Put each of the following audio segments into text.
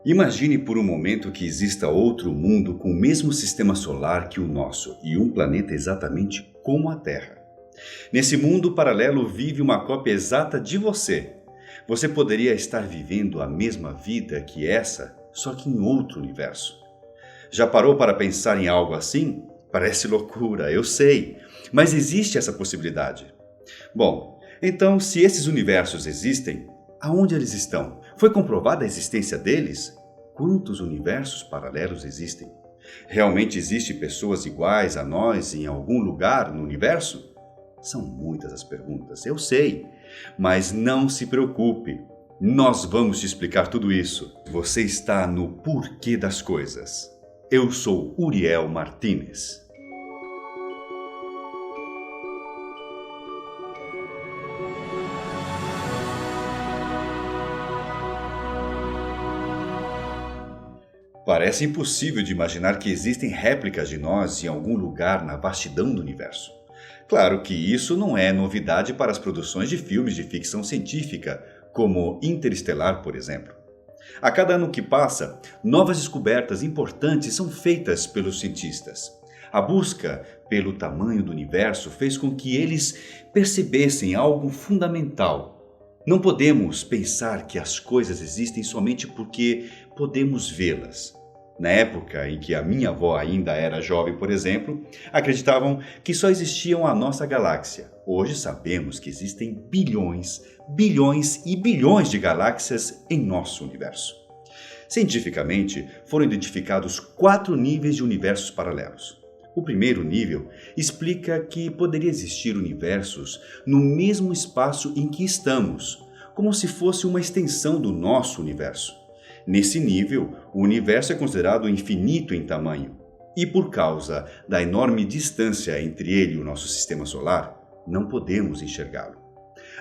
Imagine por um momento que exista outro mundo com o mesmo sistema solar que o nosso e um planeta exatamente como a Terra. Nesse mundo paralelo vive uma cópia exata de você. Você poderia estar vivendo a mesma vida que essa, só que em outro universo. Já parou para pensar em algo assim? Parece loucura, eu sei, mas existe essa possibilidade. Bom, então se esses universos existem, aonde eles estão? Foi comprovada a existência deles? Quantos universos paralelos existem? Realmente existem pessoas iguais a nós em algum lugar no universo? São muitas as perguntas, eu sei, mas não se preocupe. Nós vamos te explicar tudo isso. Você está no porquê das coisas. Eu sou Uriel Martínez. Parece impossível de imaginar que existem réplicas de nós em algum lugar na vastidão do universo. Claro que isso não é novidade para as produções de filmes de ficção científica, como Interestelar, por exemplo. A cada ano que passa, novas descobertas importantes são feitas pelos cientistas. A busca pelo tamanho do universo fez com que eles percebessem algo fundamental. Não podemos pensar que as coisas existem somente porque podemos vê-las. Na época em que a minha avó ainda era jovem, por exemplo, acreditavam que só existiam a nossa galáxia. Hoje sabemos que existem bilhões, bilhões e bilhões de galáxias em nosso universo. Cientificamente, foram identificados 4 níveis de universos paralelos. O primeiro nível explica que poderia existir universos no mesmo espaço em que estamos, como se fosse uma extensão do nosso universo. Nesse nível, o universo é considerado infinito em tamanho, e por causa da enorme distância entre ele e o nosso sistema solar, não podemos enxergá-lo.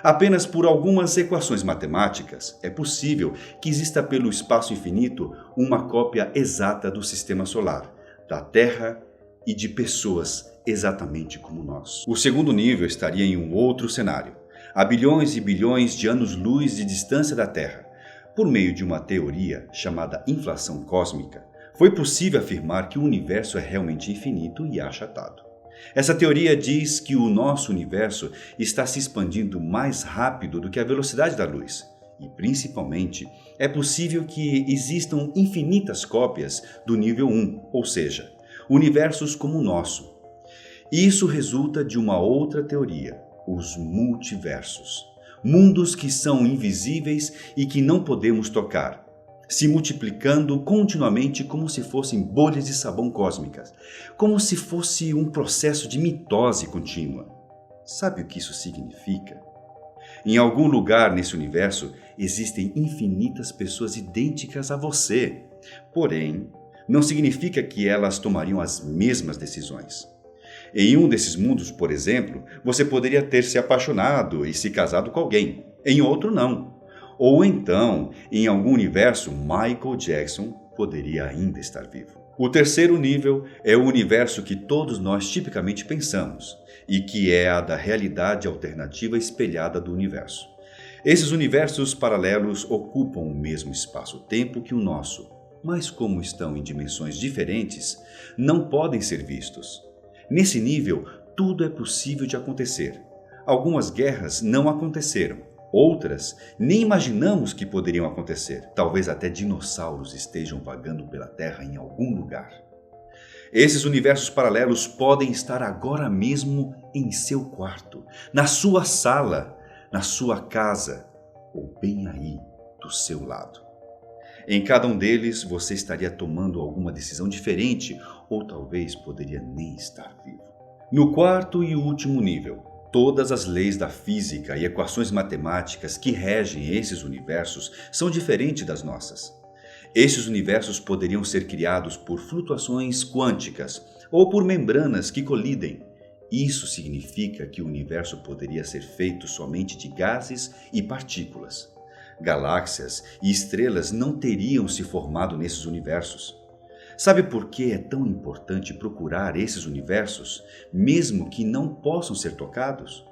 Apenas por algumas equações matemáticas é possível que exista pelo espaço infinito uma cópia exata do sistema solar, da Terra e de pessoas exatamente como nós. O segundo nível estaria em um outro cenário, a bilhões e bilhões de anos-luz de distância da Terra. Por meio de uma teoria chamada inflação cósmica, foi possível afirmar que o universo é realmente infinito e achatado. Essa teoria diz que o nosso universo está se expandindo mais rápido do que a velocidade da luz. E, principalmente, é possível que existam infinitas cópias do nível 1, ou seja, universos como o nosso. Isso resulta de uma outra teoria, os multiversos. Mundos que são invisíveis e que não podemos tocar, se multiplicando continuamente como se fossem bolhas de sabão cósmicas, como se fosse um processo de mitose contínua. Sabe o que isso significa? Em algum lugar nesse universo existem infinitas pessoas idênticas a você, porém, não significa que elas tomariam as mesmas decisões. Em um desses mundos, por exemplo, você poderia ter se apaixonado e se casado com alguém. Em outro, não. Ou então, em algum universo, Michael Jackson poderia ainda estar vivo. O terceiro nível é o universo que todos nós tipicamente pensamos, e que é a da realidade alternativa espelhada do universo. Esses universos paralelos ocupam o mesmo espaço-tempo que o nosso, mas como estão em dimensões diferentes, não podem ser vistos. Nesse nível, tudo é possível de acontecer. Algumas guerras não aconteceram, outras nem imaginamos que poderiam acontecer. Talvez até dinossauros estejam vagando pela Terra em algum lugar. Esses universos paralelos podem estar agora mesmo em seu quarto, na sua sala, na sua casa ou bem aí do seu lado. Em cada um deles, você estaria tomando alguma decisão diferente ou talvez poderia nem estar vivo. No quarto e último nível, todas as leis da física e equações matemáticas que regem esses universos são diferentes das nossas. Esses universos poderiam ser criados por flutuações quânticas ou por membranas que colidem. Isso significa que o universo poderia ser feito somente de gases e partículas. Galáxias e estrelas não teriam se formado nesses universos. Sabe por que é tão importante procurar esses universos, mesmo que não possam ser tocados?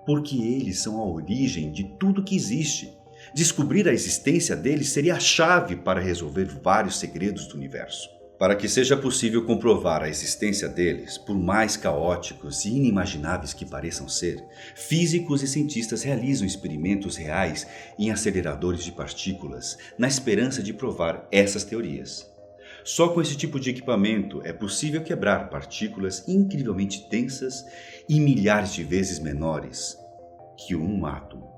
Porque eles são a origem de tudo que existe. Descobrir a existência deles seria a chave para resolver vários segredos do universo. Para que seja possível comprovar a existência deles, por mais caóticos e inimagináveis que pareçam ser, físicos e cientistas realizam experimentos reais em aceleradores de partículas, na esperança de provar essas teorias. Só com esse tipo de equipamento é possível quebrar partículas incrivelmente densas e milhares de vezes menores que um átomo.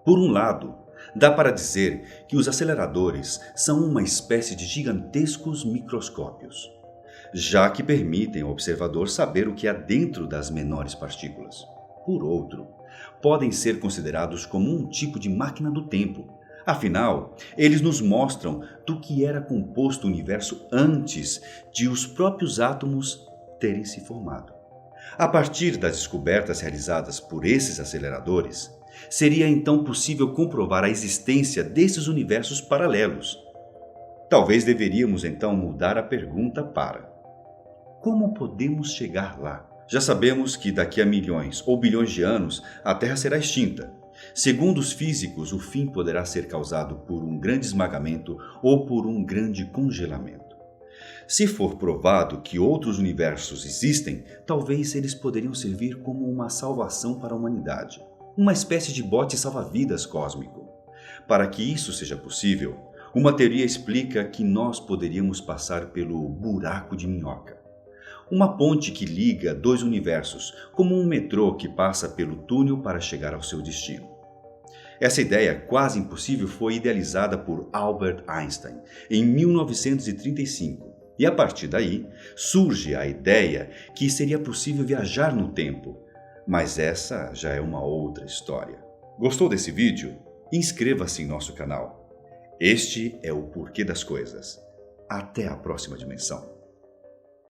Por um lado, dá para dizer que os aceleradores são uma espécie de gigantescos microscópios, já que permitem ao observador saber o que há dentro das menores partículas. Por outro, podem ser considerados como um tipo de máquina do tempo. Afinal, eles nos mostram do que era composto o universo antes de os próprios átomos terem se formado. A partir das descobertas realizadas por esses aceleradores, seria então possível comprovar a existência desses universos paralelos. Talvez deveríamos então mudar a pergunta para: como podemos chegar lá? Já sabemos que daqui a milhões ou bilhões de anos a Terra será extinta. Segundo os físicos, o fim poderá ser causado por um grande esmagamento ou por um grande congelamento. Se for provado que outros universos existem, talvez eles poderiam servir como uma salvação para a humanidade. Uma espécie de bote salva-vidas cósmico. Para que isso seja possível, uma teoria explica que nós poderíamos passar pelo buraco de minhoca. Uma ponte que liga dois universos, como um metrô que passa pelo túnel para chegar ao seu destino. Essa ideia quase impossível foi idealizada por Albert Einstein em 1935, e a partir daí surge a ideia que seria possível viajar no tempo. Mas essa já é uma outra história. Gostou desse vídeo? Inscreva-se em nosso canal. Este é o Porquê das Coisas. Até a próxima dimensão.